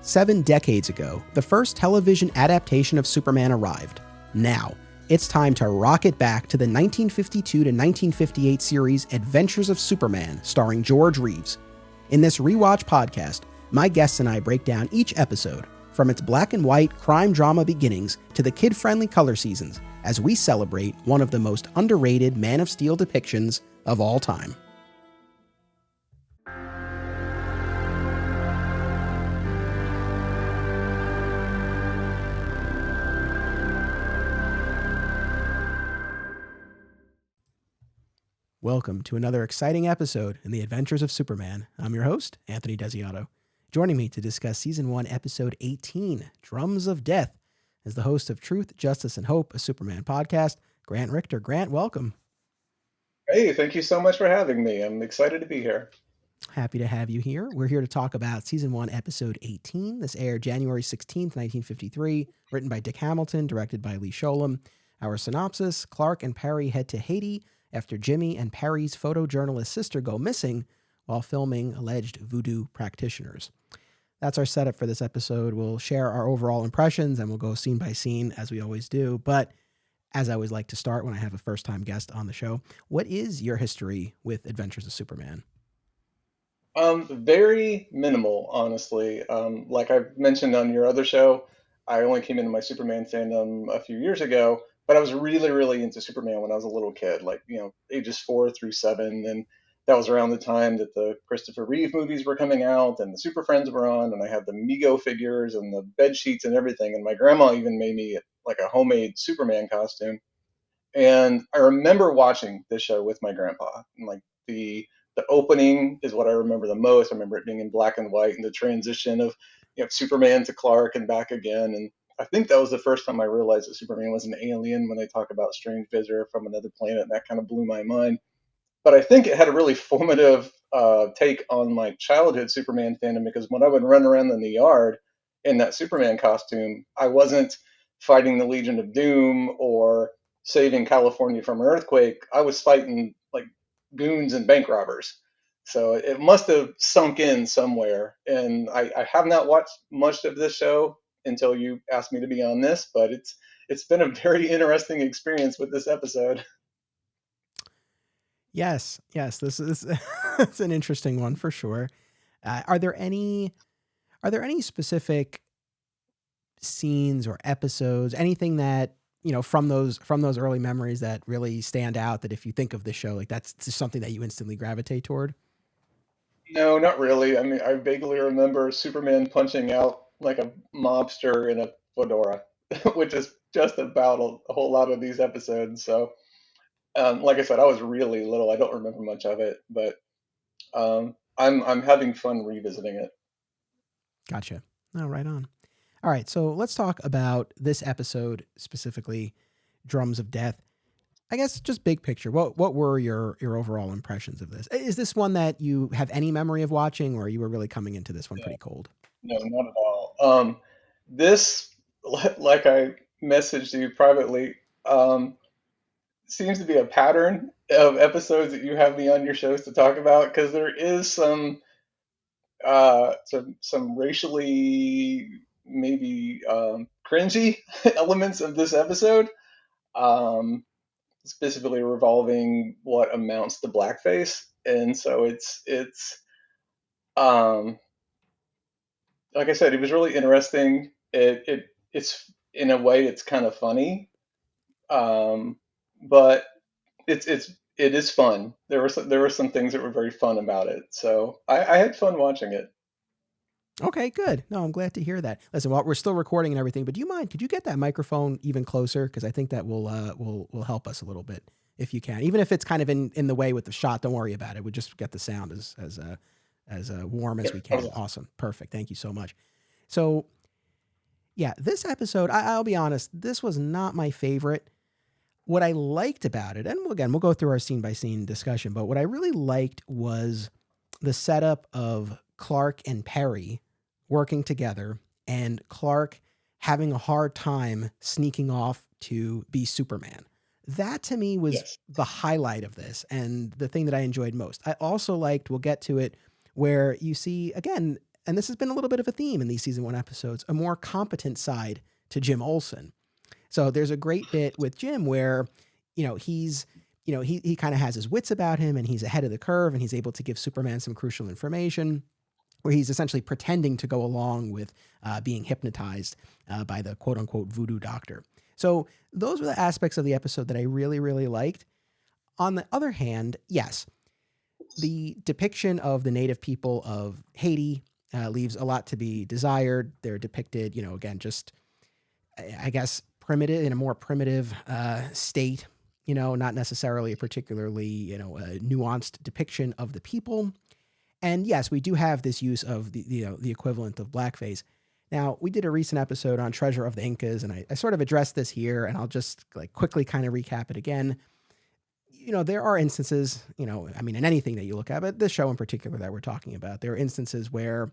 7 decades ago, the first television adaptation of Superman arrived. Now, it's time to rocket back to the 1952 to 1958 series Adventures of Superman, starring George Reeves. In this rewatch podcast, my guests and I break down each episode, from its black and white crime drama beginnings to the kid-friendly color seasons, as we celebrate one of the most underrated Man of Steel depictions of all time. Welcome to another exciting episode in the Adventures of Superman. I'm your host, Anthony Desiato. Joining me to discuss Season 1, Episode 18, Drums of Death, is the host of Truth, Justice, and Hope, a Superman podcast, Grant Richter. Grant, welcome. Hey, thank you so much for having me. I'm excited to be here. Happy to have you here. We're here to talk about Season 1, Episode 18. This aired January 16th, 1953, written by Dick Hamilton, directed by Lee Sholem. Our synopsis: Clark and Perry head to Haiti after Jimmy and Perry's photojournalist sister go missing while filming alleged voodoo practitioners. That's our setup for this episode. We'll share our overall impressions and we'll go scene by scene as we always do. But as I always like to start when I have a first-time guest on the show, what is your history with Adventures of Superman? Very minimal, honestly. Like I mentioned on your other show, I only came into my Superman fandom a few years ago, but I was really, really into Superman when I was a little kid, like, ages 4 through 7. And that was around the time that the Christopher Reeve movies were coming out and the Super Friends were on, and I had the Mego figures and the bed sheets and everything. And my grandma even made me like a homemade Superman costume. And I remember watching this show with my grandpa. And like the opening is what I remember the most. I remember it being in black and white and the transition of Superman to Clark and back again. And I think that was the first time I realized that Superman was an alien when they talk about strange visitor from another planet. And that kind of blew my mind. But I think it had a really formative take on my childhood Superman fandom, because when I would run around in the yard in that Superman costume, I wasn't fighting the Legion of Doom or saving California from an earthquake. I was fighting like goons and bank robbers. So it must have sunk in somewhere. And I have not watched much of this show until you asked me to be on this, but it's been a very interesting experience with this episode. Yes, this is it's an interesting one for sure. Are there any specific scenes or episodes, anything that from those early memories that really stand out, that if you think of the show, like that's just something that you instantly gravitate toward? No, not really. I mean, I vaguely remember Superman punching out like a mobster in a fedora, which is just about a whole lot of these episodes. So, like I said, I was really little. I don't remember much of it, but I'm having fun revisiting it. Gotcha. Oh, right on. All right, so let's talk about this episode specifically, Drums of Death. I guess just big picture. What were your overall impressions of this? Is this one that you have any memory of watching, or you were really coming into this one Yeah, pretty cold? no, not at all. This, like I messaged you privately, um, seems to be a pattern of episodes that you have me on your shows to talk about, because there is some racially maybe cringy elements of this episode, um, specifically revolving what amounts to blackface. And so it's um, like I said, it was really interesting. It's in a way it's kind of funny, um, but it is fun. There were some things that were very fun about it. So I had fun watching it. Okay, good. No, I'm glad to hear that. Listen, while we're still recording and everything, but do you mind? Could you get that microphone even closer? Because I think that will help us a little bit if you can. Even if it's kind of in the way with the shot, don't worry about it. We'll just get the sound as warm as we can. Sure. Awesome, perfect. Thank you so much. So yeah, this episode, I'll be honest, this was not my favorite. What I liked about it, and again, we'll go through our scene by scene discussion, but what I really liked was the setup of Clark and Perry working together and Clark having a hard time sneaking off to be Superman. That to me was Yes. the highlight of this and the thing that I enjoyed most. I also liked, we'll get to it, where you see again and this has been a little bit of a theme in these season 1 episodes, a more competent side to Jim Olsen. So there's a great bit with Jim where, he's, he kind of has his wits about him and he's ahead of the curve and he's able to give Superman some crucial information where he's essentially pretending to go along with being hypnotized by the quote unquote voodoo doctor. So those were the aspects of the episode that I really, really liked. On the other hand, yes, the depiction of the native people of Haiti leaves a lot to be desired. They're depicted, again, just, I guess, primitive, in a more primitive state, not necessarily a particularly, nuanced depiction of the people. And yes, we do have this use of the equivalent of blackface. Now, we did a recent episode on Treasure of the Incas, and I sort of addressed this here, and I'll just like quickly kind of recap it again. There are instances, in anything that you look at, but this show in particular that we're talking about, there are instances where,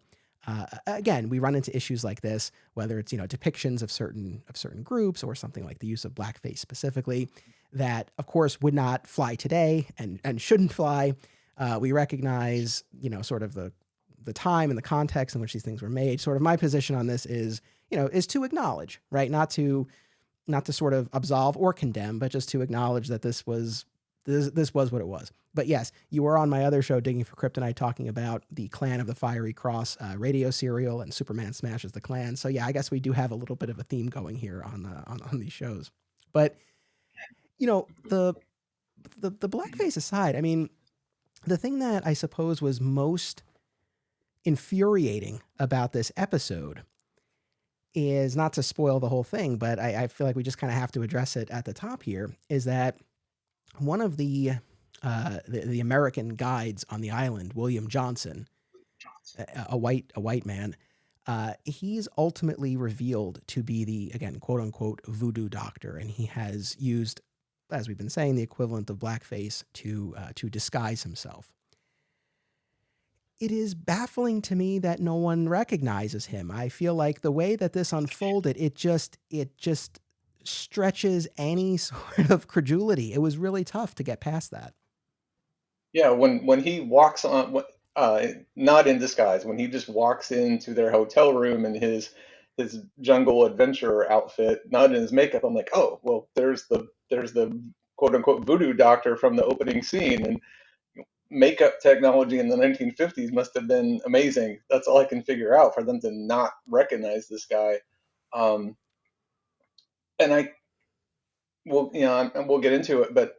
again, we run into issues like this, whether it's, depictions of certain groups or something like the use of blackface specifically, that of course would not fly today and shouldn't fly. We recognize, sort of the time and the context in which these things were made. Sort of my position on this is to acknowledge, right? Not to sort of absolve or condemn, but just to acknowledge that this was what it was. But yes, you were on my other show, Digging for Kryptonite, talking about the Clan of the Fiery Cross radio serial, and Superman smashes the Klan. So yeah, I guess we do have a little bit of a theme going here on these shows. But the blackface aside, the thing that I suppose was most infuriating about this episode is, not to spoil the whole thing, but I feel like we just kind of have to address it at the top here, is that one of the American guides on the island, William Johnson, a white man, he's ultimately revealed to be the, again, quote unquote, voodoo doctor, and he has used, as we've been saying, the equivalent of blackface to disguise himself. It is baffling to me that no one recognizes him. I feel like the way that this unfolded, it just stretches any sort of credulity. It was really tough to get past that. Yeah, when he walks on, not in disguise, when he just walks into their hotel room in his jungle adventure outfit, not in his makeup, I'm like, oh, well, there's the quote unquote voodoo doctor from the opening scene, and makeup technology in the 1950s must have been amazing. That's all I can figure out for them to not recognize this guy. Um, and I Well, and we'll get into it, but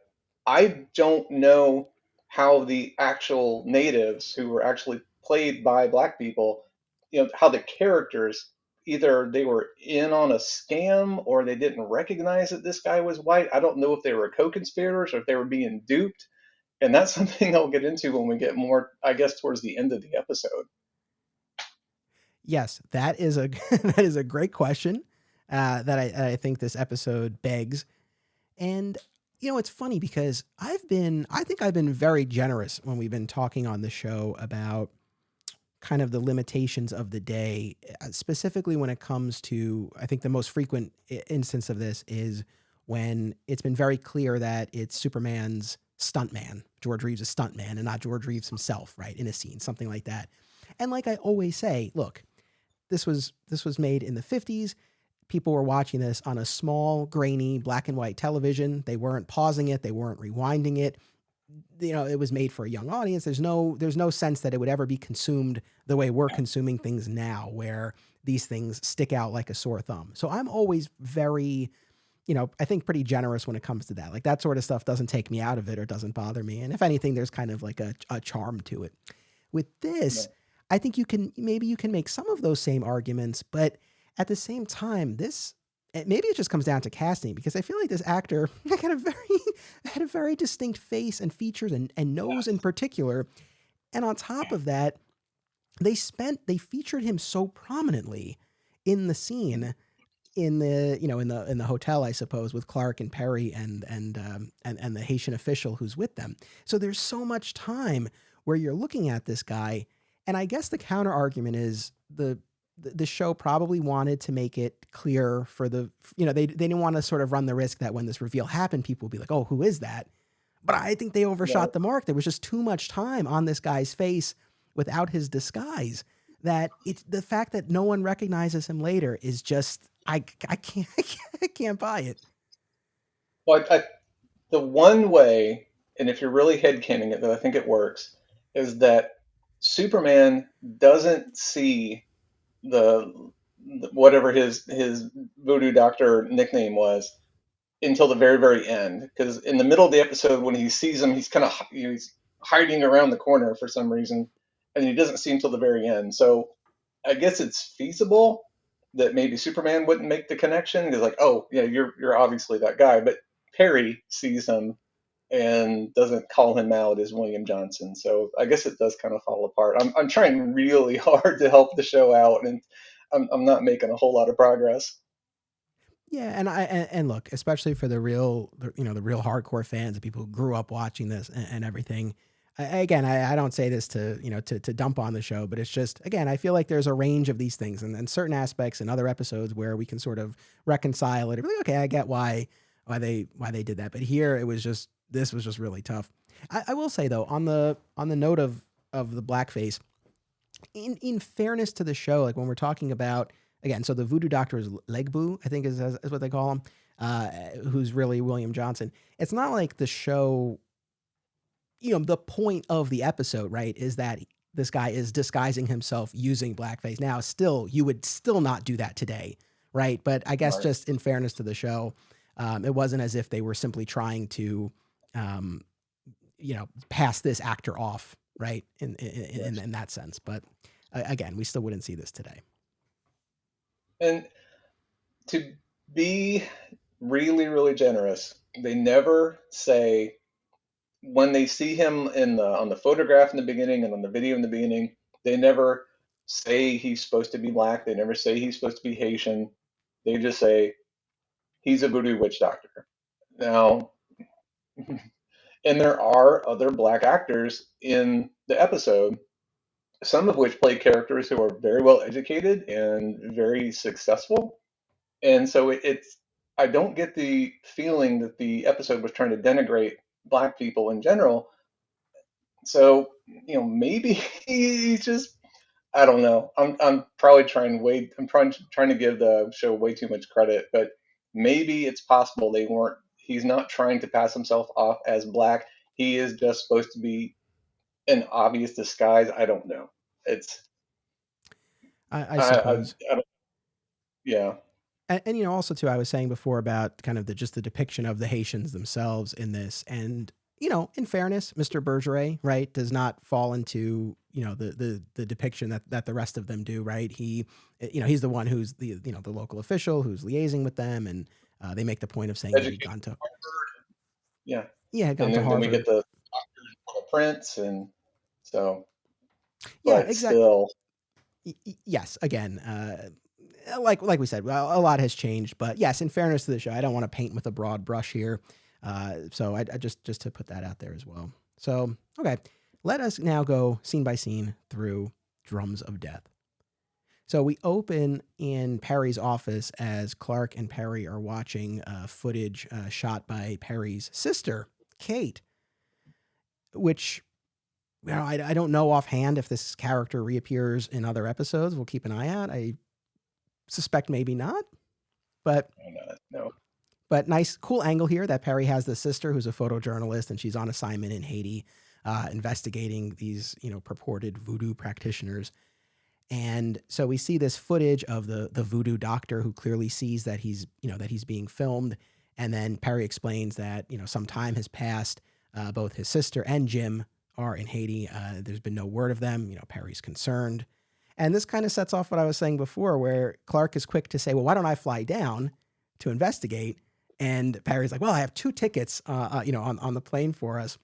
I don't know how the actual natives who were actually played by black people, how the characters, either they were in on a scam or they didn't recognize that this guy was white. I don't know if they were co-conspirators or if they were being duped. And that's something I'll get into when we get more, I guess, towards the end of the episode. Yes, that is a that is a great question that I think this episode begs. And it's funny because I think I've been very generous when we've been talking on the show about kind of the limitations of the day, specifically when it comes to, I think the most frequent instance of this is when it's been very clear that it's Superman's stuntman, George Reeves' stuntman, and not George Reeves himself, right, in a scene, something like that. And like I always say, look, this was made in the 50s. People were watching this on a small, grainy, black and white television. They weren't pausing it. They weren't rewinding it. It was made for a young audience. There's no sense that it would ever be consumed the way we're consuming things now, where these things stick out like a sore thumb. So I'm always very, I think pretty generous when it comes to that. Like that sort of stuff doesn't take me out of it or doesn't bother me. And if anything, there's kind of like a charm to it. With this, I think you can make some of those same arguments, but at the same time, maybe it just comes down to casting, because I feel like this actor had a very distinct face and features and nose in particular. And on top of that, they featured him so prominently in the scene in the hotel, I suppose, with Clark and Perry and the Haitian official who's with them. So there's so much time where you're looking at this guy. And I guess the counter argument is the show probably wanted to make it clear for they didn't want to sort of run the risk that when this reveal happened, people would be like, oh, who is that? But I think they overshot the mark. There was just too much time on this guy's face without his disguise that it's the fact that no one recognizes him later is just I can't I can't buy it. Well, the one way, and if you're really headcanon it, that I think it works, is that Superman doesn't see the whatever his voodoo doctor nickname was until the very very end. Because in the middle of the episode, when he sees him, he's kind of he's hiding around the corner for some reason, and he doesn't see him until the very end. So I guess it's feasible that maybe Superman wouldn't make the connection. He's like, oh yeah, you're obviously that guy, but Perry sees him and doesn't call him out as William Johnson. So I guess it does kind of fall apart. I'm trying really hard to help the show out, and I'm not making a whole lot of progress. Yeah, and look, especially for the real hardcore fans, the people who grew up watching this and everything. Again, I don't say this to to dump on the show, but it's just again, I feel like there's a range of these things, and certain aspects in other episodes where we can sort of reconcile it. Like, okay, I get why they did that, but here it was just this was just really tough. I will say though, on the note of the blackface, in fairness to the show, like when we're talking about again, so the voodoo doctor is Legbu, I think is what they call him, who's really William Johnson. It's not like the show, the point of the episode, right, is that this guy is disguising himself using blackface. Now, still, you would still not do that today, right? But I guess Right. just in fairness to the show, it wasn't as if they were simply trying to, um, pass this actor off, right, Yes. in that sense. But again, we still wouldn't see this today. And to be really, really generous, they never say when they see him in the on the photograph in the beginning and on the video in the beginning, they never say he's supposed to be black. They never say he's supposed to be Haitian. They just say he's a voodoo witch doctor. Now, and there are other black actors in the episode, some of which play characters who are very well educated and very successful. And so it's, I don't get the feeling that the episode was trying to denigrate black people in general. So, maybe he's just, I don't know. I'm probably trying to give the show way too much credit, but maybe it's possible he's not trying to pass himself off as black. He is just supposed to be an obvious disguise. I don't know. It's I suppose. I don't, yeah. And also too, I was saying before about kind of the just the depiction of the Haitians themselves in this, and in fairness, Mr. Bergeret, right, does not fall into the depiction that the rest of them do, right? He's the one who's the local official who's liaising with them, and they make the point of saying that he'd Educated, gone to yeah. yeah had gone And to then we get Harvard. the prince, and so, Yeah, but exactly. still, Yes, again, like we said, well, a lot has changed, but yes, in fairness to the show, I don't want to paint with a broad brush here. So I just to put that out there as well. So okay, let us now go scene by scene through Drums of Death. So we open in Perry's office as Clark and Perry are watching footage shot by Perry's sister, Kate, which I don't know offhand if this character reappears in other episodes. We'll keep an eye out. I suspect maybe not, but no. nice, cool angle here that Perry has the sister who's a photojournalist and she's on assignment in Haiti, investigating these purported voodoo practitioners. And so we see this footage of the voodoo doctor who clearly sees that he's being filmed, and then Perry explains that some time has passed. Both his sister and Jim are in Haiti. There's been no word of them. Perry's concerned. And this kind of sets off what I was saying before, where Clark is quick to say, well, why don't I fly down to investigate? And Perry's like, well, I have two tickets, on the plane for us.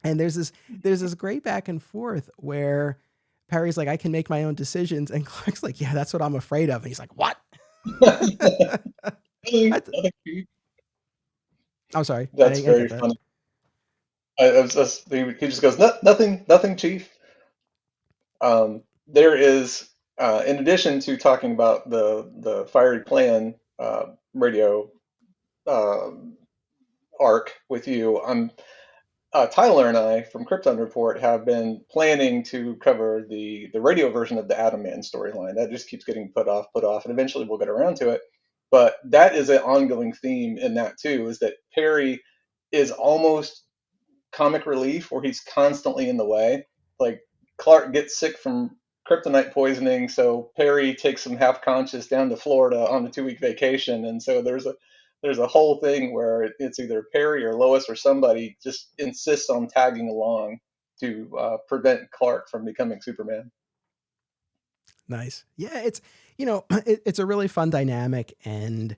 And there's this great back and forth where Perry's like, I can make my own decisions. And Clark's like, yeah, that's what I'm afraid of. And he's like, what? Nothing, I nothing. I'm sorry. I That's didn't get very that. funny. He just goes, nothing, nothing, chief. There is, in addition to talking about the fiery plan radio uh, arc with you, Tyler and I from Krypton Report have been planning to cover the radio version of the Atom Man storyline. That just keeps getting put off, and eventually we'll get around to it. But that is an ongoing theme in that too, is that Perry is almost comic relief where he's constantly in the way. Like Clark gets sick from kryptonite poisoning, so Perry takes him half conscious down to Florida on a 2 week vacation, and so there's a whole thing where it's either Perry or Lois or somebody just insists on tagging along to prevent Clark from becoming Superman. Nice. Yeah, it's it's a really fun dynamic, and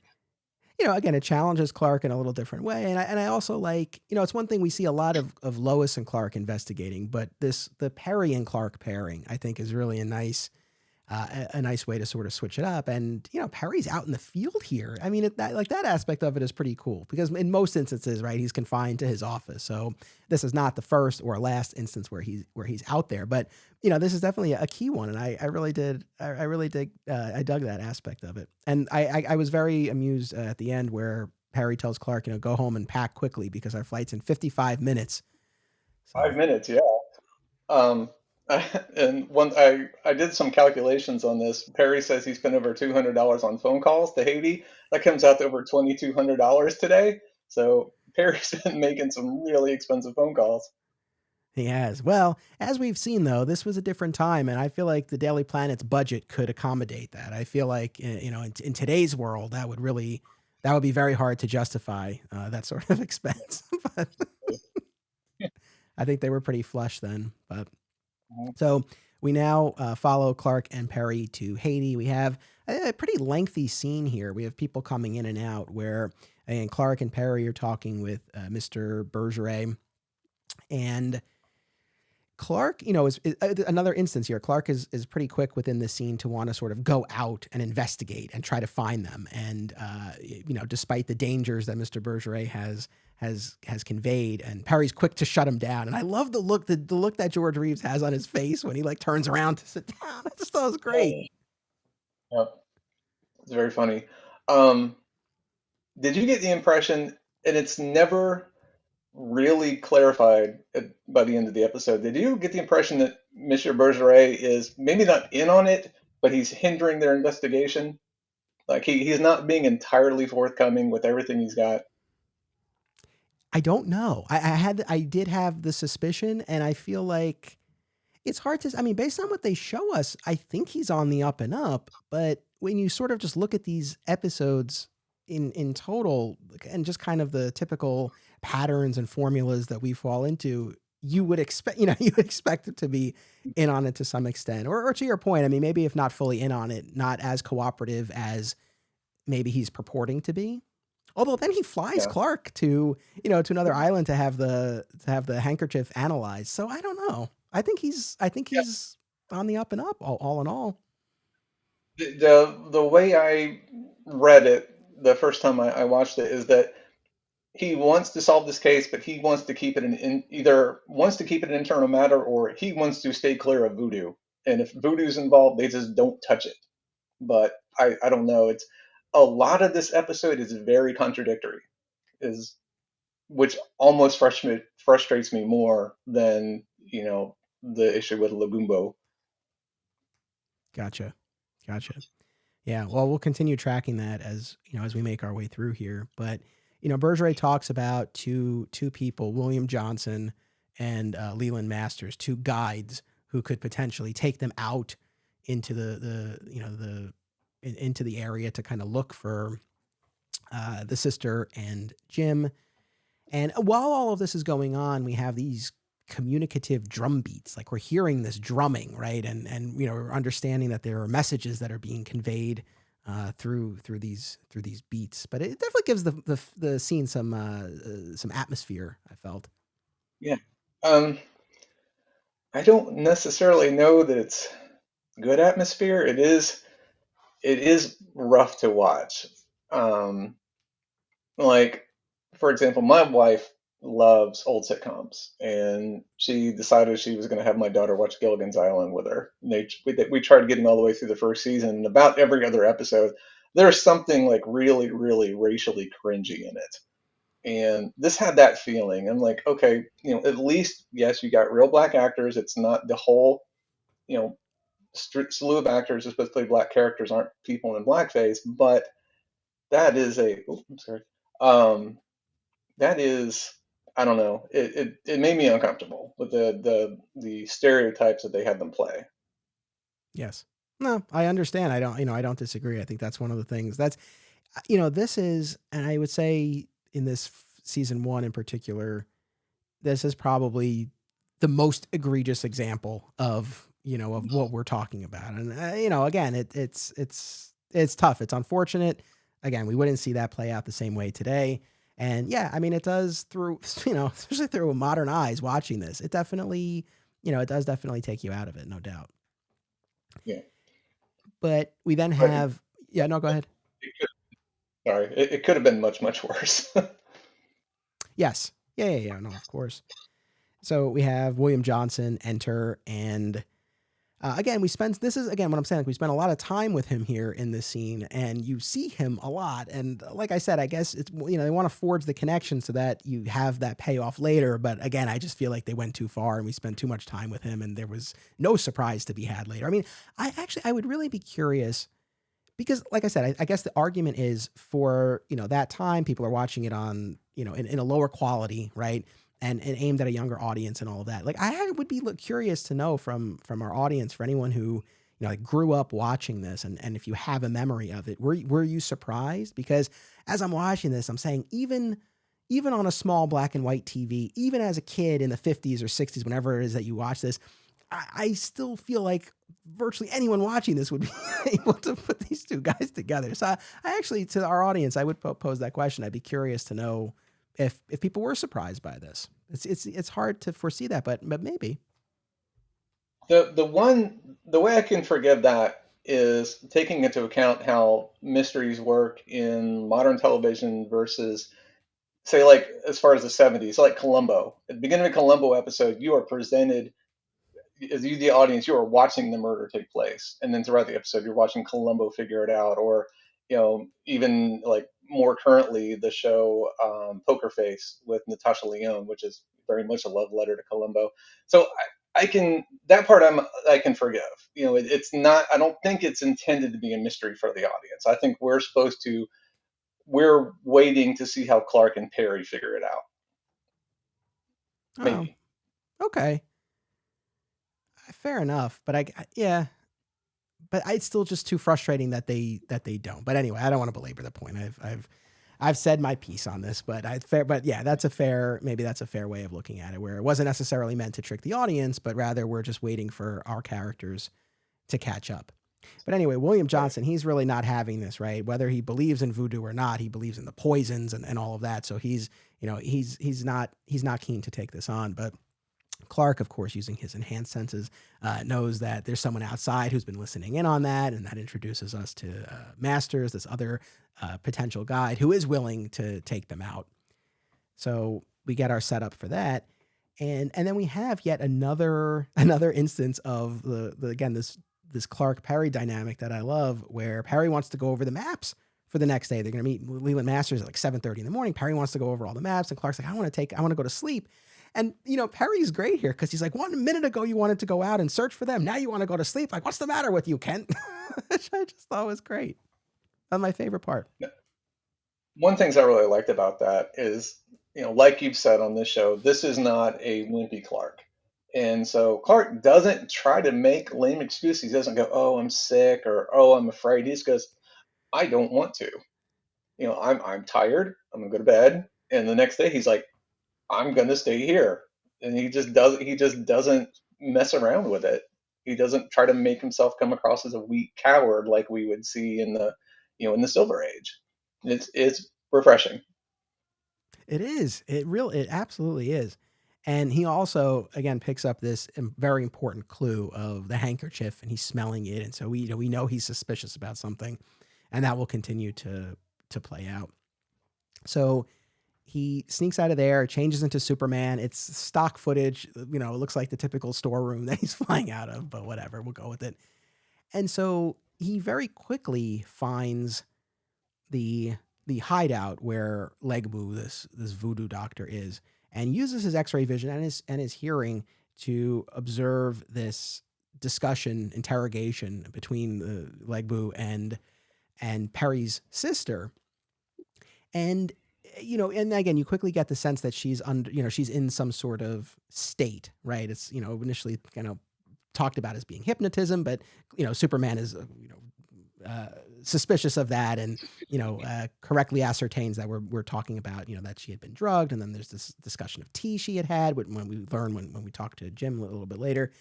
again, it challenges Clark in a little different way. And I also like, it's one thing we see a lot of Lois and Clark investigating, but the Perry and Clark pairing, I think, is really a nice way to sort of switch it up. And Perry's out in the field here. I mean, that aspect of it is pretty cool because in most instances, right, he's confined to his office. So this is not the first or last instance where he's out there. But this is definitely a key one, and I really did. I really dig. I dug that aspect of it, and I was very amused at the end where Perry tells Clark, go home and pack quickly because our flight's in 55 minutes. So 5 minutes, yeah. Um, and I did some calculations on this. Perry says he spent over $200 on phone calls to Haiti. That comes out to over $2,200 today. So Perry's been making some really expensive phone calls. he has. Well, as we've seen though, this was a different time, and I feel like the Daily Planet's budget could accommodate that. I feel like in today's world, that would be very hard to justify that sort of expense. But I think they were pretty flush then. But Mhm. so we now follow Clark and Perry to Haiti. We have a pretty lengthy scene here. We have people coming in and out where and Clark and Perry are talking with Mr. Bergeret, and Clark, is another instance here. Clark is pretty quick within the scene to want to sort of go out and investigate and try to find them. And despite the dangers that Mr. Bergeret has conveyed, and Perry's quick to shut him down. And I love the look that George Reeves has on his face when he like turns around to sit down. I just thought it was great. Yep, it's very funny. Um, did you get the impression, and it's never really clarified by the end of the episode, did you get the impression that Monsieur Bergeret is maybe not in on it, but he's hindering their investigation? Like he's not being entirely forthcoming with everything he's got. I don't know. I did have the suspicion, and I feel like it's hard to. I mean, based on what they show us, I think he's on the up and up. But when you sort of just look at these episodes in total, and just kind of the typical patterns and formulas that we fall into, you would expect, you would expect it to be in on it to some extent, or to your point. I mean, maybe if not fully in on it, not as cooperative as maybe he's purporting to be. Although then he flies Yeah. Clark to another island to have the handkerchief analyzed. So I don't know. I think he's on the up and up. All in all, The way I read it the first time I watched it is that he wants to solve this case, but he wants to keep it either wants to keep it an internal matter or he wants to stay clear of voodoo. And if voodoo's involved, they just don't touch it. But I don't know. It's a lot of this episode is very contradictory, is which almost frustrates me more than the issue with Labumbo. gotcha, gotcha. Yeah. Well, we'll continue tracking that as we make our way through here. But Bergeret talks about two people, William Johnson and Leland Masters, two guides who could potentially take them out into into the area to kind of look for the sister and Jim. And while all of this is going on, we have these communicative drum beats. Like we're hearing this drumming, right? And we're understanding that there are messages that are being conveyed through these beats. But it definitely gives the scene some atmosphere. I felt. Yeah. Um, I don't necessarily know that it's good atmosphere. It is rough to watch. Um, like for example, my wife loves old sitcoms, and she decided she was going to have my daughter watch Gilligan's Island with her. We tried getting all the way through the first season, and about every other episode, there's something like really, really racially cringy in it. And this had that feeling. I'm like, okay, at least, yes, you got real black actors. It's not the whole, you know, slew of actors who supposed to play black characters aren't people in blackface, but that is I'm sorry. Um, that is, I don't know. It made me uncomfortable with the stereotypes that they had them play. Yes. No, I understand. I don't disagree. I think that's one of the things that's, this is, and I would say in this season one in particular, this is probably the most egregious example of, of what we're talking about. And, again, it's tough. It's unfortunate. Again, we wouldn't see that play out the same way today. And yeah, I mean, it does through, especially through modern eyes watching this, it definitely, it does definitely take you out of it, no doubt. Yeah, But we then but have, yeah, no, go ahead. it could, sorry, it could have been much, much worse. Yes. Yeah, yeah, yeah. No, of course. So we have William Johnson enter, and again, we spend this is again what I'm saying. Like we spend a lot of time with him here in this scene, and you see him a lot. And like I said, I guess it's they want to forge the connection so that you have that payoff later. But again, I just feel like they went too far, and we spent too much time with him, and there was no surprise to be had later. I mean, I would really be curious because like I said, I guess the argument is for, that time people are watching it on, in a lower quality, right? And aimed at a younger audience and all of that. Like I would be curious to know from our audience, for anyone who, like grew up watching this and if you have a memory of it, were you surprised? Because as I'm watching this, I'm saying even on a small black and white TV, even as a kid in the 50s or 60s, whenever it is that you watch this, I still feel like virtually anyone watching this would be able to put these two guys together. So I actually, to our audience, I would pose that question. I'd be curious to know if people were surprised by this. It's hard to foresee that, but maybe. The way I can forgive that is taking into account how mysteries work in modern television versus, say, like as far as the 70s, like Columbo. At the beginning of a Columbo episode, you are presented, as you, the audience, you are watching the murder take place, and then throughout the episode, you're watching Columbo figure it out, or even like more currently, the show Poker Face with Natasha Lyonne, which is very much a love letter to Columbo. So I can that part I can forgive. It's not. I don't think it's intended to be a mystery for the audience. I think we're waiting to see how Clark and Perry figure it out. Oh, Maybe. okay, fair enough. But yeah, but it's still just too frustrating that they don't. But anyway, I don't want to belabor the point. I've said my piece on this, but yeah, maybe that's a fair way of looking at it, where it wasn't necessarily meant to trick the audience, but rather we're just waiting for our characters to catch up. But anyway, William Right. Johnson, he's really not having this, right? Whether he believes in voodoo or not, he believes in the poisons and all of that. So he's not keen to take this on. But Clark, of course, using his enhanced senses, knows that there's someone outside who's been listening in on that, and that introduces us to Masters, this other potential guide who is willing to take them out. So we get our setup for that, and then we have yet another instance of the again this Clark Perry dynamic that I love, where Perry wants to go over the maps for the next day. They're going to meet Leland Masters at like 7:30 in the morning. Perry wants to go over all the maps, and Clark's like, I want to go to sleep. And Perry's great here because he's like, 1 minute ago you wanted to go out and search for them. Now you want to go to sleep. Like, what's the matter with you, Kent? Which I just thought was great. That's my favorite part. One things I really liked about that is, like you've said on this show, this is not a wimpy Clark. And so Clark doesn't try to make lame excuses. He doesn't go, "Oh, I'm sick," or "Oh, I'm afraid." He just goes, "I don't want to. I'm tired. I'm gonna go to bed." And the next day he's like, "I'm gonna stay here." And he just doesn't mess around with it. He doesn't try to make himself come across as a weak coward like we would see in the Silver Age. It's refreshing. It absolutely is. And he also again picks up this very important clue of the handkerchief, and he's smelling it, and so we know he's suspicious about something, and that will continue to play out. So he sneaks out of there, changes into Superman. It's stock footage, it looks like the typical storeroom that he's flying out of, but whatever, we'll go with it. And so he very quickly finds the the hideout where Legbu, this voodoo doctor, is, and uses his X-ray vision and his hearing to observe this discussion, interrogation between Legbu and Perry's sister. And and again, you quickly get the sense that she's under, she's in some sort of state, right? It's initially kind of talked about as being hypnotism, but Superman is suspicious of that, and correctly ascertains that we're talking about that she had been drugged, and then there's this discussion of tea she had when we learn when we talk to Jim a little bit later.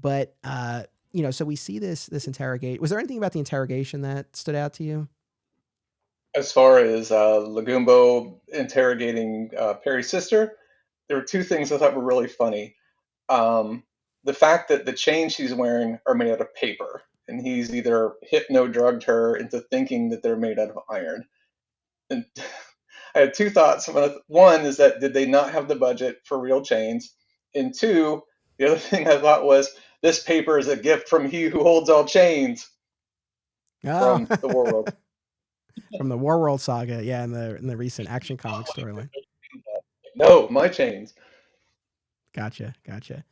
But so we see this interrogate. Was there anything about the interrogation that stood out to you? As far as Legumbo interrogating Perry's sister, there were two things I thought were really funny. Um, the fact that the chains she's wearing are made out of paper, and he's either hypno drugged her into thinking that they're made out of iron. And I had two thoughts. One is that did they not have the budget for real chains? And two, the other thing I thought was this paper is a gift from he who holds all chains Oh, from the War World. from the Warworld saga, yeah, in the recent Action Comic storyline. No, my chains. Gotcha, gotcha.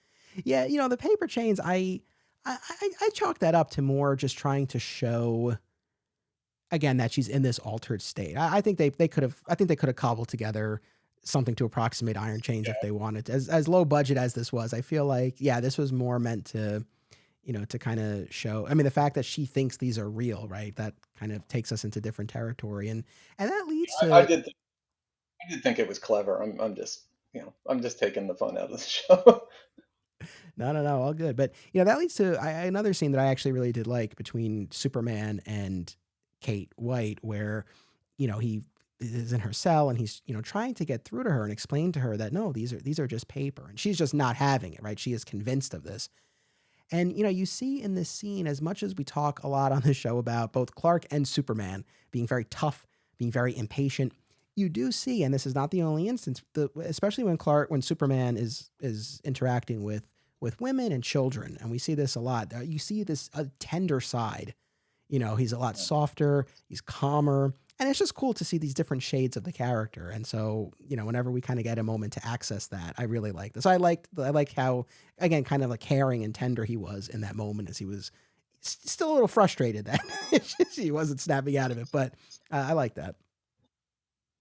Yeah, the paper chains. I chalk that up to more just trying to show again that she's in this altered state. I think they could have. I think they could have cobbled together something to approximate Iron Chains if they wanted. As low budget as this was, I feel like this was more meant to to kind of show. I mean, the fact that she thinks these are real, right? That kind of takes us into different territory, and that leads I to did. I did think it was clever. I'm just, I'm just taking the fun out of the show. no, no, no, all good. But that leads to another scene that I actually really did like between Superman and Kate White, where he is in her cell and he's trying to get through to her and explain to her that no, these are just paper, and she's just not having it. Right? She is convinced of this. And you see in this scene, as much as we talk a lot on this show about both Clark and Superman being very tough, being very impatient, you do see, and this is not the only instance, especially when Superman is interacting with women and children, and we see this a lot. You see this a tender side. He's a lot softer, he's calmer, and it's just cool to see these different shades of the character. And so, whenever we kind of get a moment to access that, I really like this. I like how, again, kind of like caring and tender he was in that moment, as he was still a little frustrated that he wasn't snapping out of it. But I like that.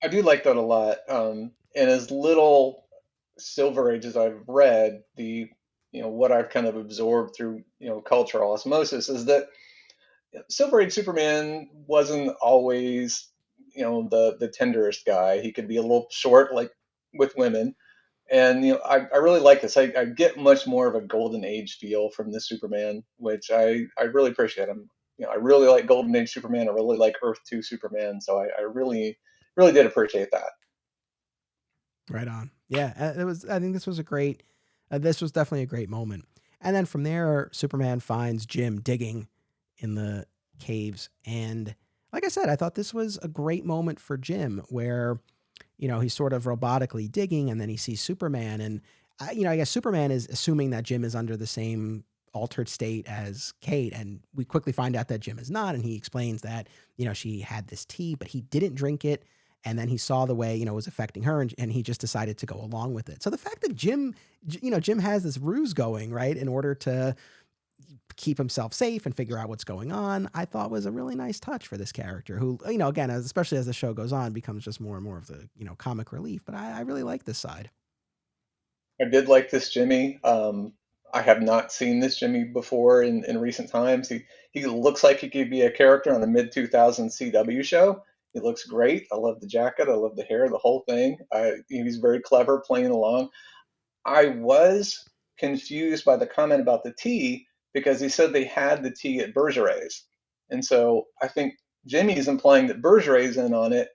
I do like that a lot. And as little Silver Age as I've read, what I've kind of absorbed through cultural osmosis is that Silver Age Superman wasn't always the tenderest guy. He could be a little short, like with women. And I really like this. I get much more of a golden age feel from this Superman, which I really appreciate. I really like Golden Age Superman. I really like Earth 2 Superman. So I really did appreciate that. Right on. Yeah, it was. I think this was a great. This was definitely a great moment. And then from there, Superman finds Jim digging in the caves, and like I said, I thought this was a great moment for Jim, where he's sort of robotically digging, and then he sees Superman, and I guess Superman is assuming that Jim is under the same altered state as Kate, and we quickly find out that Jim is not, and he explains that she had this tea, but he didn't drink it, and then he saw the way it was affecting her, and he just decided to go along with it. So the fact that Jim has this ruse going, right, in order to keep himself safe and figure out what's going on, I thought was a really nice touch for this character who, again, especially as the show goes on, becomes just more and more of the, comic relief. But I really like this side. I did like this Jimmy. I have not seen this Jimmy before in recent times. He looks like he could be a character on a mid 2000s CW show. He looks great. I love the jacket. I love the hair, the whole thing. He's very clever playing along. I was confused by the comment about the tea because he said they had the tea at Bergeret's. And so I think Jimmy's implying that Bergeret's in on it,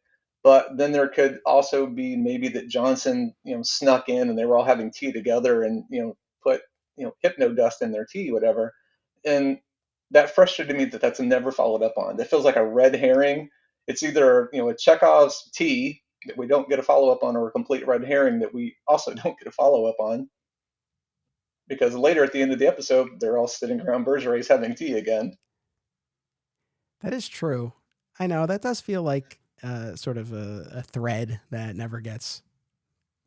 but then there could also be maybe that Johnson, snuck in and they were all having tea together and, put, hypno dust in their tea, whatever. And that frustrated me that that's never followed up on. That feels like a red herring. It's either, a Chekhov's tea that we don't get a follow up on, or a complete red herring that we also don't get a follow up on. Because later at the end of the episode, they're all sitting around Bergeret's having tea again. That is true. I know that does feel like sort of a thread that never gets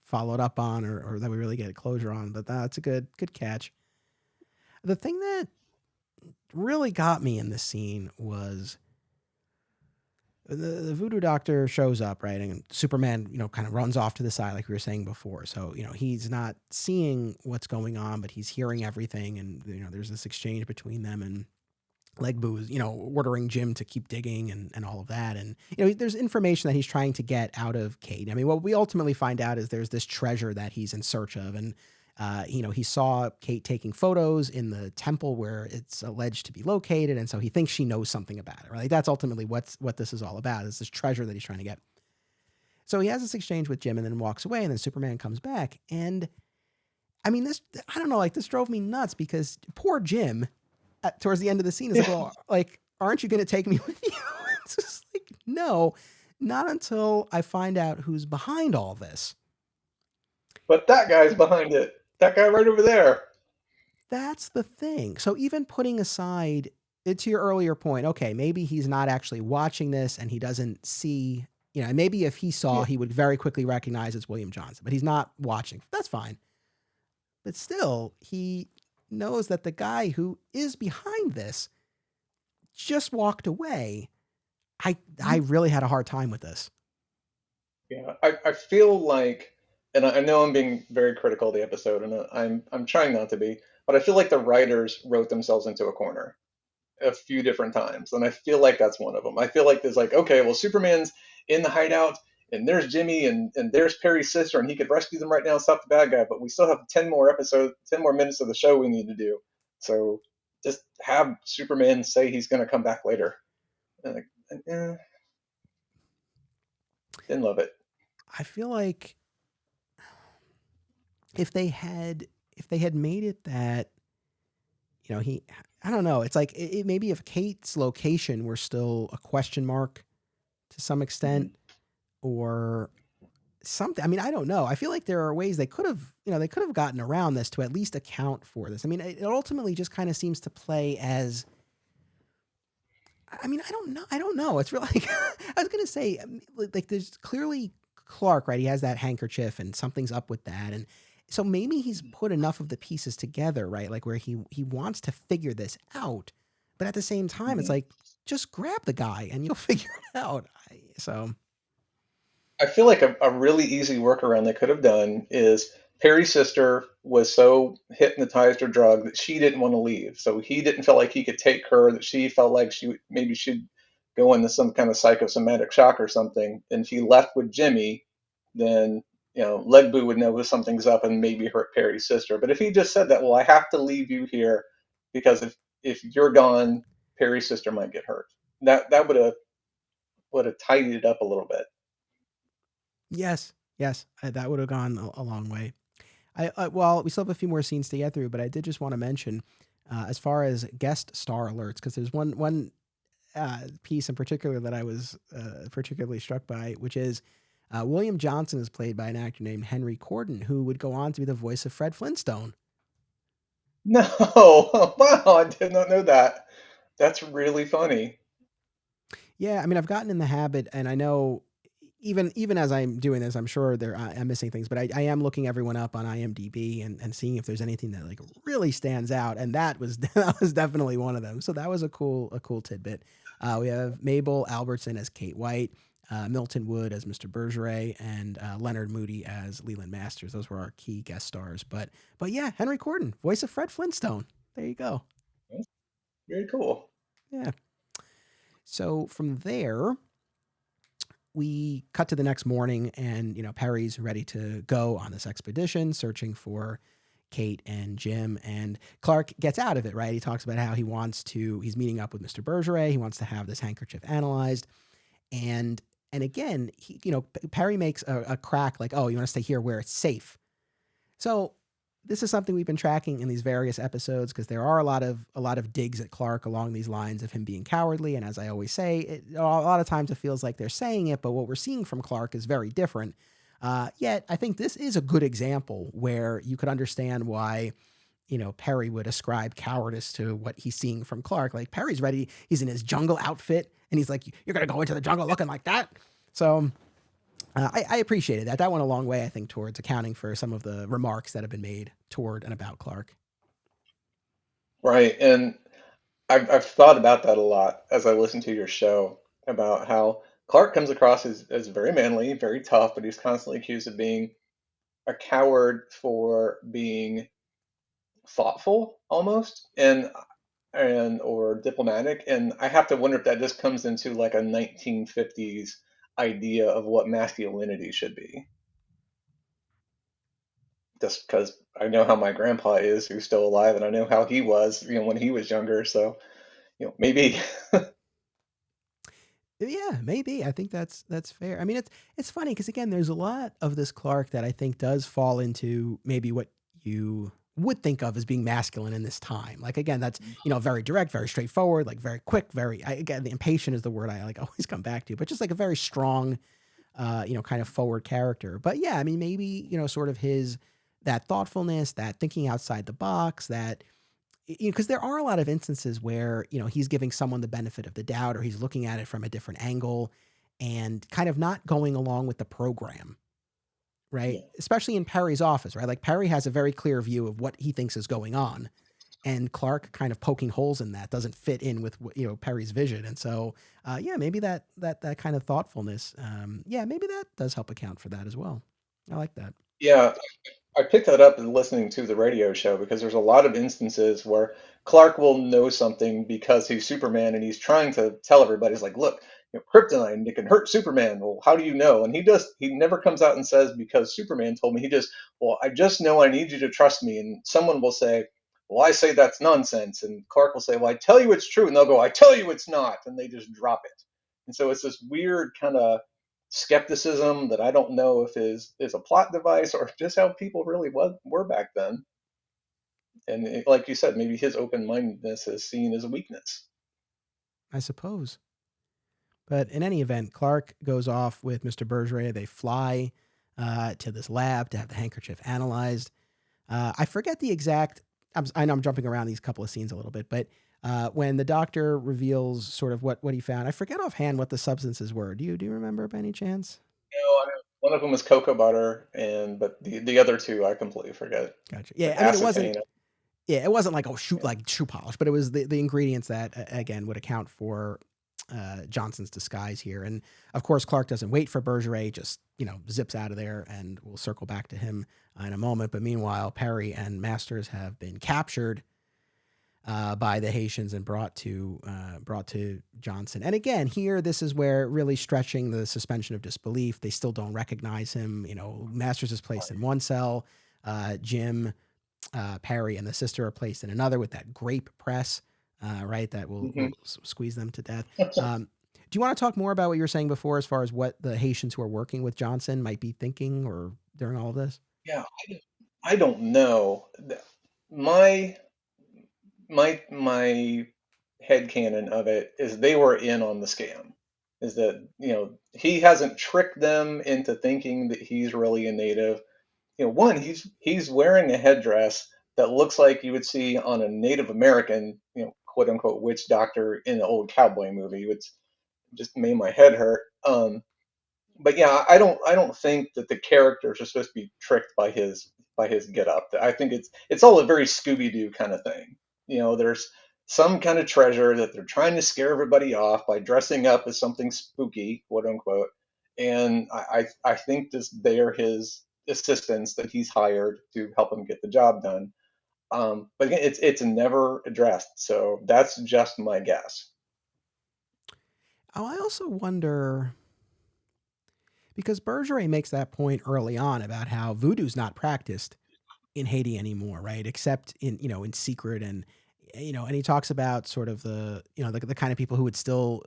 followed up on, or that we really get closure on. But that's a good catch. The thing that really got me in this scene was the voodoo doctor shows up, right? And Superman, kind of runs off to the side, like we were saying before. So, he's not seeing what's going on, but he's hearing everything. And, there's this exchange between them. And Legbu is, ordering Jim to keep digging and all of that. And, there's information that he's trying to get out of Kate. I mean, what we ultimately find out is there's this treasure that he's in search of. And, he saw Kate taking photos in the temple where it's alleged to be located. And so he thinks she knows something about it, right? Like that's ultimately what this is all about, is this treasure that he's trying to get. So he has this exchange with Jim and then walks away. And then Superman comes back. And I mean, I don't know, like this drove me nuts because poor Jim towards the end of the scene is like, Yeah, well, like, aren't you going to take me with you? It's just like, no, not until I find out who's behind all this. but that guy's behind it. That guy right over there. That's the thing. So even putting aside, to your earlier point, okay, maybe he's not actually watching this and he doesn't see, maybe if he saw, Yeah. he would very quickly recognize it's William Johnson, but he's not watching. That's fine. But still, he knows that the guy who is behind this just walked away. I really had a hard time with this. Yeah, I feel like, and I know I'm being very critical of the episode, and I'm trying not to be, but I feel like the writers wrote themselves into a corner a few different times, and I feel like that's one of them. I feel like there's like, okay, well, Superman's in the hideout, and there's Jimmy, and there's Perry's sister, and he could rescue them right now and stop the bad guy, but we still have 10 more minutes of the show we need to do. So just have Superman say he's going to come back later. And like, didn't love it. I feel like if they had made it that, he, I don't know, it's like maybe if Kate's location were still a question mark to some extent, Mhm. or something. I mean, I don't know. I feel like there are ways they could have gotten around this to at least account for this. I mean, it ultimately just kind of seems to play as, I mean, I don't know. I don't know. It's really like I was gonna say, like there's clearly Clark, right? He has that handkerchief, and something's up with that, and so maybe he's put enough of the pieces together, right? Like where he wants to figure this out, but at the same time, it's Mhm. like just grab the guy and you'll figure it out. So I feel like a really easy workaround they could have done is Perry's sister was so hypnotized or drugged that she didn't want to leave. So he didn't feel like he could take her, that she felt like maybe she'd go into some kind of psychosomatic shock or something. And if he left with Jimmy, then Legbu would know that something's up and maybe hurt Perry's sister. But if he just said that, well, I have to leave you here because if you're gone, Perry's sister might get hurt. That would have tidied it up a little bit. yes, yes, that would have gone a long way. Well, we still have a few more scenes to get through, but I did just want to mention, as far as guest star alerts, because there's one piece in particular that I was particularly struck by, which is William Johnson is played by an actor named Henry Corden, who would go on to be the voice of Fred Flintstone. No, wow, I did not know that. That's really funny. Yeah, I mean, I've gotten in the habit, and I know even as I'm doing this, I'm sure I'm missing things, but I am looking everyone up on IMDb and seeing if there's anything that like really stands out, and that was that was definitely one of them. So that was a cool tidbit. We have Mabel Albertson as Kate White, Milton Wood as Mr. Bergeret, and Leonard Moody as Leland Masters. Those were our key guest stars. But yeah, Henry Corden, voice of Fred Flintstone. There you go. That's very cool. Yeah. So from there, we cut to the next morning, and Perry's ready to go on this expedition searching for Kate and Jim, and Clark gets out of it, right? He talks about how he's meeting up with Mr. Bergeret. He wants to have this handkerchief analyzed, and again, Perry makes a crack like, oh, you want to stay here where it's safe. So this is something we've been tracking in these various episodes, because there are a lot of digs at Clark along these lines of him being cowardly. And as I always say, a lot of times it feels like they're saying it, but what we're seeing from Clark is very different. Yet I think this is a good example where you could understand why Perry would ascribe cowardice to what he's seeing from Clark. Like Perry's ready, he's in his jungle outfit, and he's like, "You're gonna go into the jungle looking like that." So I appreciated that. That went a long way, I think, towards accounting for some of the remarks that have been made toward and about Clark. Right. And I've thought about that a lot as I listen to your show about how Clark comes across as very manly, very tough, but he's constantly accused of being a coward for being thoughtful almost and or diplomatic. And I have to wonder if that just comes into like a 1950s idea of what masculinity should be. Just because I know how my grandpa is, who's still alive, and I know how he was, when he was younger. So, maybe. Yeah, maybe. I think that's fair. I mean, it's funny because again, there's a lot of this Clark that I think does fall into maybe what you would think of as being masculine in this time. Like again, that's very direct, very straightforward, like very quick, very again the impatient is the word I like always come back to, but just like a very strong, kind of forward character. But yeah, I mean, maybe sort of his that thoughtfulness, that thinking outside the box, that because there are a lot of instances where he's giving someone the benefit of the doubt or he's looking at it from a different angle and kind of not going along with the program, right? Yeah. Especially in Perry's office, right? Like Perry has a very clear view of what he thinks is going on, and Clark kind of poking holes in that doesn't fit in with Perry's vision. And so yeah, maybe that kind of thoughtfulness, yeah, maybe that does help account for that as well. I like that. Yeah, I picked that up in listening to the radio show because there's a lot of instances where Clark will know something because he's Superman and he's trying to tell everybody, he's like, look, kryptonite, it can hurt Superman. Well, how do you know? And he never comes out and says, because Superman told me. He just, well, I just know I need you to trust me. And someone will say, well, I say that's nonsense. And Clark will say, well, I tell you it's true. And they'll go, I tell you it's not. And they just drop it. And so it's this weird kind of skepticism that I don't know if is a plot device or just how people really were back then. And like you said, maybe his open-mindedness is seen as a weakness. I suppose. But in any event, Clark goes off with Mr. Bergeret. They fly to this lab to have the handkerchief analyzed. I forget the exact. I know I'm jumping around these couple of scenes a little bit, but when the doctor reveals sort of what he found, I forget offhand what the substances were. Do you remember by any chance? One of them is cocoa butter, and but the other two I completely forget. Gotcha. Like Yeah, I mean it wasn't. aspartame. Yeah, it wasn't like shoot Yeah. like shoe polish, but it was the ingredients that again would account for Johnson's disguise here. And of course, Clark doesn't wait for Bergeret; just zips out of there, and we'll circle back to him in a moment. But meanwhile, Perry and Masters have been captured by the Haitians and brought to Johnson. And again, here this is where really stretching the suspension of disbelief. They still don't recognize him. Masters is placed in one cell. Jim, Perry, and the sister are placed in another with that grape press, right? That will Hmm. squeeze them to death. Do you want to talk more about what you were saying before, as far as what the Haitians who are working with Johnson might be thinking or during all of this? Yeah, I don't know. My my headcanon of it is they were in on the scam. Is that, he hasn't tricked them into thinking that he's really a native. One, he's wearing a headdress that looks like you would see on a Native American, quote unquote witch doctor in an old cowboy movie. It's just made my head hurt. But yeah, I don't think that the characters are supposed to be tricked by his get up. I think it's all a very Scooby Doo kind of thing. There's some kind of treasure that they're trying to scare everybody off by dressing up as something spooky, quote unquote. And I think this they are his assistants that he's hired to help him get the job done. But again, it's never addressed, so that's just my guess. Oh, I also wonder because Bergeret makes that point early on about how voodoo's not practiced in Haiti anymore, right? Except in secret, and and he talks about sort of the kind of people who would still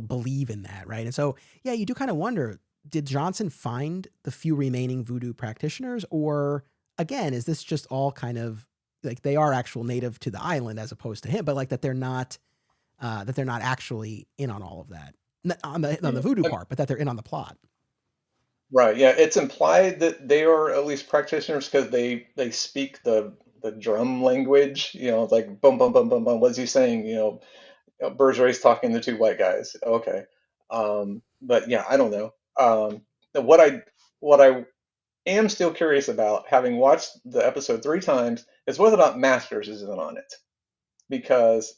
believe in that, right? And so yeah, you do kind of wonder, did Johnson find the few remaining voodoo practitioners, or again, is this just all kind of like they are actual native to the island as opposed to him, but like that they're not actually in on all of that on the Yeah. voodoo part, but that they're in on the plot. Right. Yeah. It's implied that they are at least practitioners because they speak the drum language. It's like boom, boom, boom, boom, boom. What's he saying? Bergeret's talking to two white guys. Okay. But yeah, I don't know. What I am still curious about, having watched the episode 3 times, is whether or not Masters is in on it. Because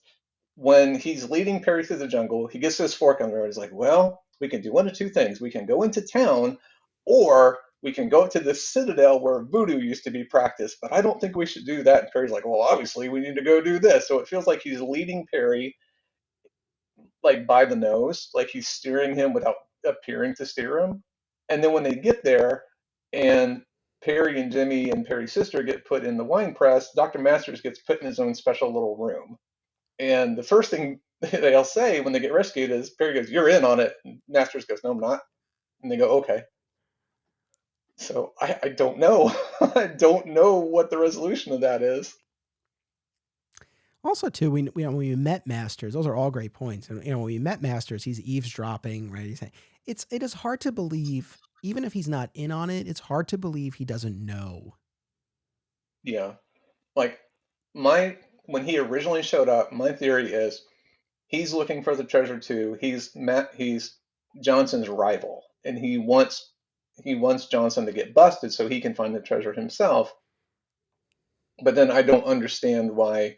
when he's leading Perry through the jungle, he gets to his fork in the road. He's like, well, we can do one of two things. We can go into town, or we can go to the citadel where voodoo used to be practiced. But I don't think we should do that. And Perry's like, well, obviously we need to go do this. So it feels like he's leading Perry like by the nose, like he's steering him without appearing to steer him. And then when they get there, and Perry and Jimmy and Perry's sister get put in the wine press, Dr. Masters gets put in his own special little room. And the first thing they'll say when they get rescued is, Perry goes, "You're in on it." And Masters goes, "No, I'm not." And they go, "Okay." So I don't know. I don't know what the resolution of that is. Also, too, when we met Masters, those are all great points. And when we met Masters, he's eavesdropping, right? He's saying it is hard to believe, even if he's not in on it. It's hard to believe he doesn't know. Yeah. Like my when he originally showed up, my theory is he's looking for the treasure too. He's Johnson's rival, and he wants Johnson to get busted so he can find the treasure himself. But then I don't understand why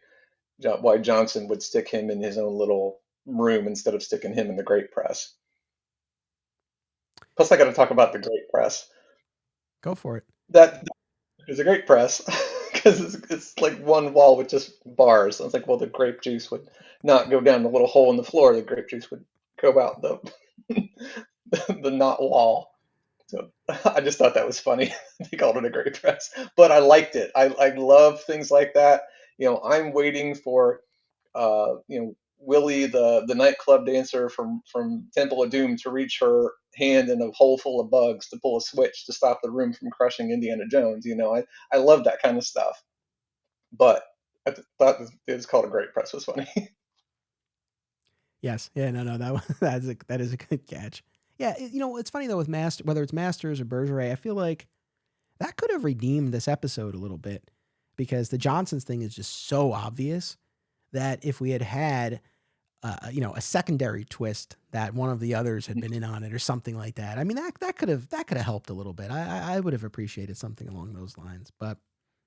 Johnson would stick him in his own little room instead of sticking him in the Great Press. Plus, I got to talk about the Great Press. Go for it. That is a Great Press because it's like one wall with just bars. I was like, well, the grape juice would not go down the little hole in the floor. The grape juice would go out the knot wall. So I just thought that was funny. They called it a great press, but I liked it. I love things like that. I'm waiting for Willie, the nightclub dancer from Temple of Doom, to reach her hand in a hole full of bugs to pull a switch to stop the room from crushing Indiana Jones. I love that kind of stuff. But thought it was called a great press was funny. Yes. Yeah. No. No. That is a good catch. Yeah. It's funny though with Master, whether it's Masters or Bergeret, I feel like that could have redeemed this episode a little bit because the Johnsons thing is just so obvious that if we had a secondary twist that one of the others had been in on it or something like that. I mean, that could have helped a little bit. I would have appreciated something along those lines, but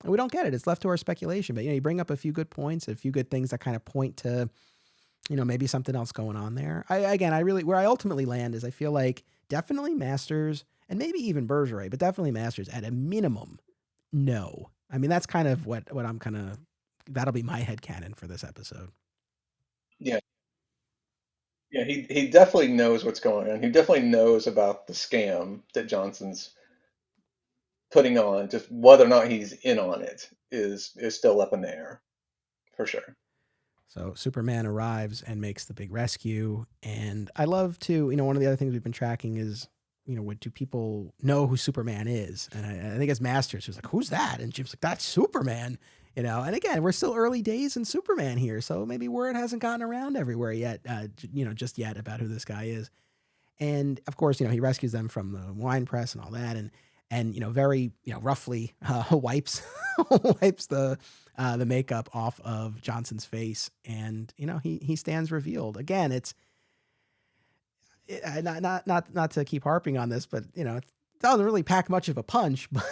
we don't get it. It's left to our speculation. But you bring up a few good points, a few good things that kind of point to maybe something else going on there. I really where I ultimately land is I feel like definitely Masters and maybe even Bergeret, but definitely Masters at a minimum. No, I mean that's kind of what I'm kind of that'll be my headcanon for this episode. Yeah, yeah, he definitely knows what's going on. He definitely knows about the scam that Johnson's putting on. Just whether or not he's in on it is still up in the air for sure. So Superman arrives and makes the big rescue. And I love to, one of the other things we've been tracking is, what do people know who Superman is? And I think it's Masters who's like, who's that? And Jim's like, that's Superman. And again, we're still early days in Superman here. So maybe word hasn't gotten around everywhere yet, just yet about who this guy is. And of course, he rescues them from the wine press and all that, and very roughly wipes wipes the makeup off of Johnson's face, and he stands revealed again. It's not to keep harping on this, but it doesn't really pack much of a punch, but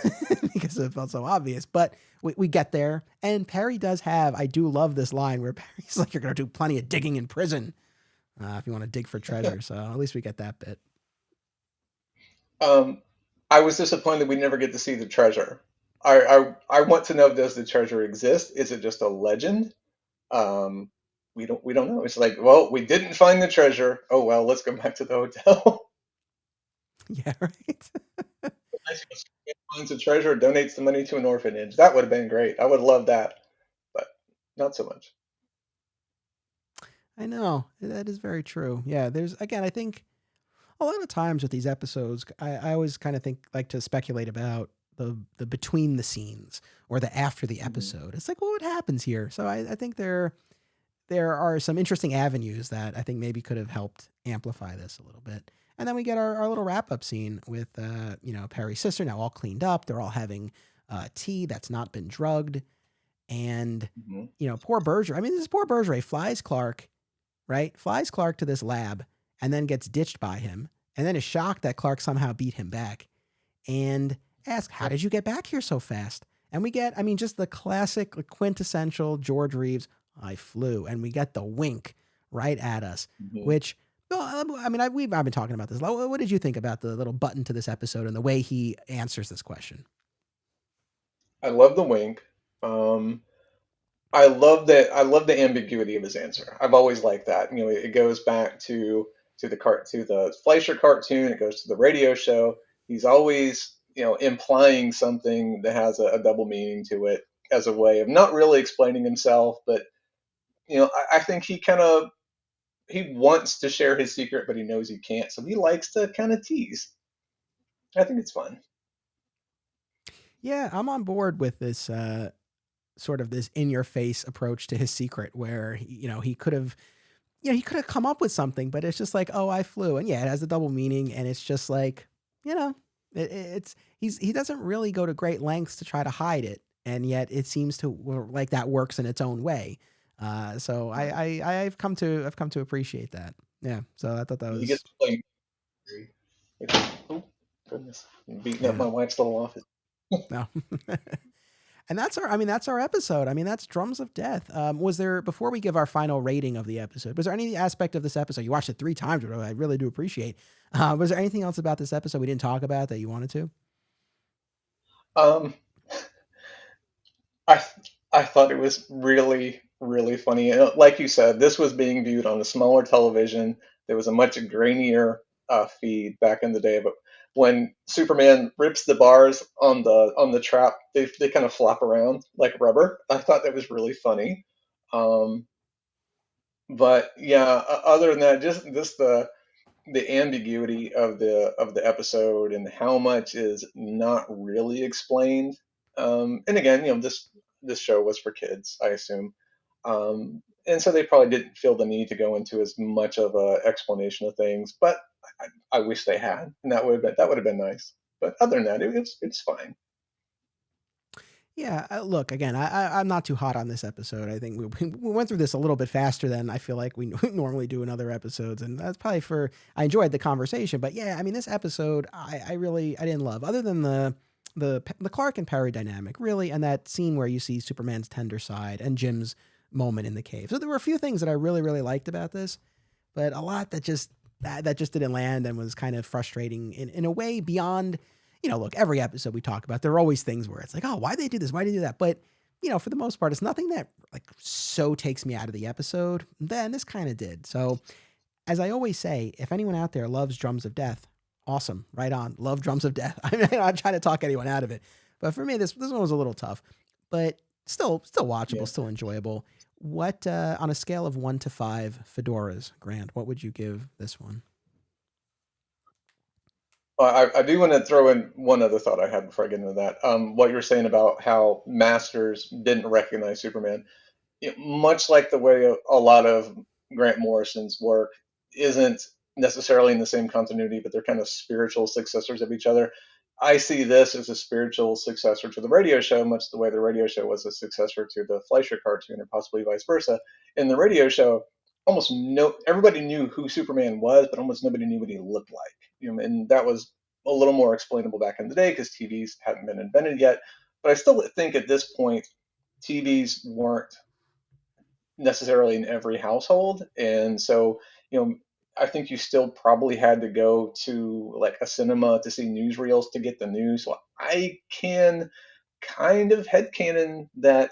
because it felt so obvious. But we get there, and Perry does have. I do love this line where Perry's like, "You're gonna do plenty of digging in prison." If you want to dig for treasure. So at least we get that bit. Um, I was disappointed we never get to see the treasure. I want to know, does the treasure exist? Is it just a legend? Um, we don't know. It's like, well, we didn't find the treasure. Oh well, let's go back to the hotel. Yeah, right. Finds the treasure, donates the money to an orphanage. That would have been great. I would love that, but not so much. I know that is very true. Yeah, there's again. I think a lot of times with these episodes, I always kind of think like to speculate about the between the scenes or the after the Mhm. episode. It's like, well, what happens here? So I think there are some interesting avenues that I think maybe could have helped amplify this a little bit. And then we get our little wrap up scene with Perry's sister now all cleaned up. They're all having tea that's not been drugged, and Mhm. poor Berger. I mean, this poor Berger flies Clark, right? Flies Clark to this lab, and then gets ditched by him, and then is shocked that Clark somehow beat him back, and asks, "How did you get back here so fast?" And we get, I mean, just the classic, quintessential George Reeves, "I flew," and we get the wink right at us, Mhm. which. Well, I mean, I've been talking about this. What did you think about the little button to this episode and the way he answers this question? I love the wink. Um, I love that. I love the ambiguity of his answer. I've always liked that. You know, it goes back to the Fleischer cartoon. It goes to the radio show. He's always, you know, implying something that has a double meaning to it as a way of not really explaining himself. But you know, I think he wants to share his secret, but he knows he can't. So he likes to kind of tease. I think it's fun. Yeah, I'm on board with this sort of this in your face approach to his secret, where he could have he could have come up with something, but it's just like, "Oh, I flew," and yeah, it has a double meaning, and it's just like, you know, he doesn't really go to great lengths to try to hide it, and yet it seems to like that works in its own way. So Right. I've come to appreciate that. Yeah, so I thought that He gets was to play. Oh goodness, I'm beating up yeah my wife's little office. no. And that's our, I mean, that's our episode. I mean, that's Drums of Death. Was there, before we give our final rating of the episode, was there any aspect of this episode, you watched it 3 times, which I really do appreciate. Was there anything else about this episode we didn't talk about that you wanted to? Um, I I thought it was really really funny. Like you said, this was being viewed on a smaller television. There was a much grainier feed back in the day, but when Superman rips the bars on the trap, they kind of flop around like rubber. I thought that was really funny. Um, but yeah, other than that, just the ambiguity of the episode and how much is not really explained. And again, you know, this show was for kids, I assume, and so they probably didn't feel the need to go into as much of a explanation of things. But I wish they had, and that would have been nice. But other than that, it's fine. Yeah, look, again, I'm not too hot on this episode. I think we went through this a little bit faster than I feel like we normally do in other episodes, and that's probably for I enjoyed the conversation. But yeah, I mean, this episode I really I didn't love, other than the Clark and Perry dynamic, really, and that scene where you see Superman's tender side and Jim's moment in the cave. So there were a few things that I really liked about this, but a lot that just didn't land and was kind of frustrating in a way beyond. Look, every episode we talk about, there are always things where it's like, oh, why they do this, why they do that, but for the most part, it's nothing that like so takes me out of the episode. Then this kind of did. So, as I always say, if anyone out there loves Drums of Death, awesome, right on, love Drums of Death. I mean, I'm not trying to talk anyone out of it, but for me, this one was a little tough, but still watchable, Yeah. still enjoyable. What on a scale of 1 to 5 fedoras, Grant? What would you give this one? I do want to throw in one other thought I had before I get into that. What you were saying about how Masters didn't recognize Superman, much like the way a lot of Grant Morrison's work isn't necessarily in the same continuity, but they're kind of spiritual successors of each other. I see this as a spiritual successor to the radio show, much the way the radio show was a successor to the Fleischer cartoon, or possibly vice versa. In the radio show, almost no everybody knew who Superman was, but almost nobody knew what he looked like. And that was a little more explainable back in the day because TVs hadn't been invented yet. But I still think at this point, TVs weren't necessarily in every household. And so, you know, I think you still probably had to go to like a cinema to see newsreels to get the news. So I can kind of headcanon that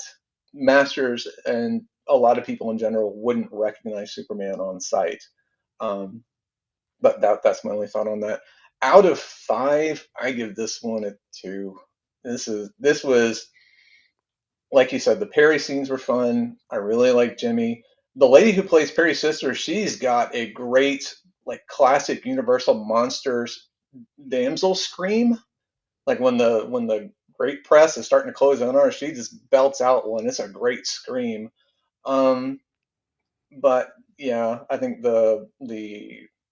Masters and a lot of people in general wouldn't recognize Superman on sight. Um, but that's my only thought on that. Out of five, I give this one a two. This was like you said, the Perry scenes were fun. I really like Jimmy. The lady who plays Perry's sister, she's got a great, like classic Universal Monsters damsel scream. Like when the great press is starting to close in on her, she just belts out one. It's a great scream. Um, but yeah, I think the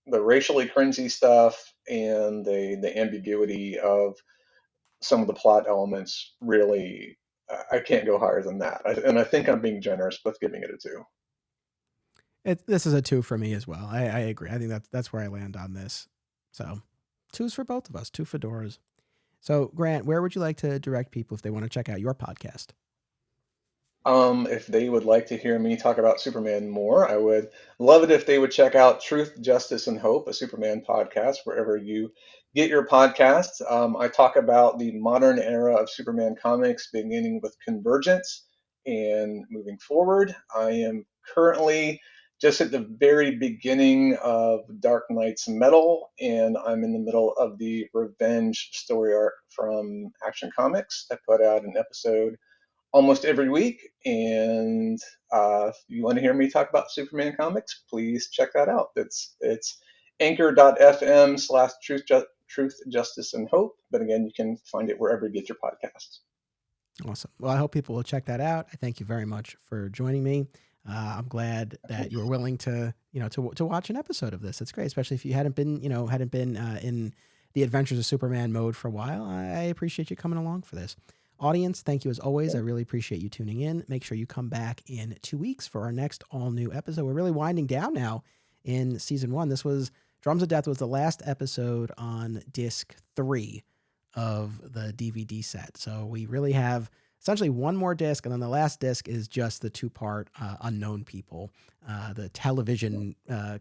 racially cringy stuff and the ambiguity of some of the plot elements really I can't go higher than that. And I think I'm being generous with giving it a two. This is a 2 for me as well. I agree. I think that's where I land on this. So 2s for both of us, 2 fedoras. So Grant, where would you like to direct people if they want to check out your podcast? If they would like to hear me talk about Superman more, I would love it if they would check out Truth, Justice, and Hope, a Superman podcast, wherever you get your podcasts. I talk about the modern era of Superman comics, beginning with Convergence and moving forward. I am currently just at the very beginning of Dark Knight's Metal, and I'm in the middle of the Revenge story arc from Action Comics. I put out an episode almost every week. And if you want to hear me talk about Superman comics, please check that out. It's anchor.fm/truth, justice, and hope. But again, you can find it wherever you get your podcasts. Awesome. Well, I hope people will check that out. I thank you very much for joining me. I'm glad that you were willing to, to watch an episode of this. It's great, especially if you hadn't been in the Adventures of Superman mode for a while. I appreciate you coming along for this. Audience, thank you as always. I really appreciate you tuning in. Make sure you come back in 2 weeks for our next all-new episode. We're really winding down now in season 1. This was Drums of Death was the last episode on disc 3 of the DVD set. So we really have essentially one more disc, and then the last disc is just the 2-part Unknown People, the television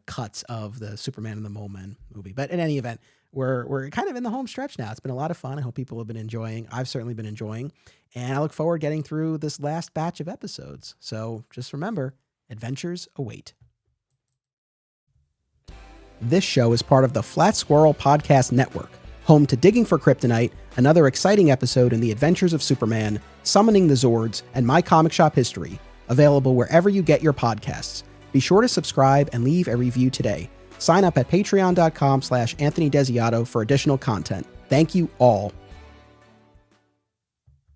cuts of the Superman and the Mole Men movie. But in any event, we're kind of in the home stretch now. It's been a lot of fun. I hope people have been enjoying. I've certainly been enjoying, and I look forward to getting through this last batch of episodes. So just remember, adventures await. This show is part of the Flat Squirrel Podcast Network, home to Digging for Kryptonite, another exciting episode in the adventures of Superman, Summoning the Zords, and My Comic Shop History, available wherever you get your podcasts. Be sure to subscribe and leave a review today. Sign up at patreon.com/Anthony Desiato for additional content. Thank you all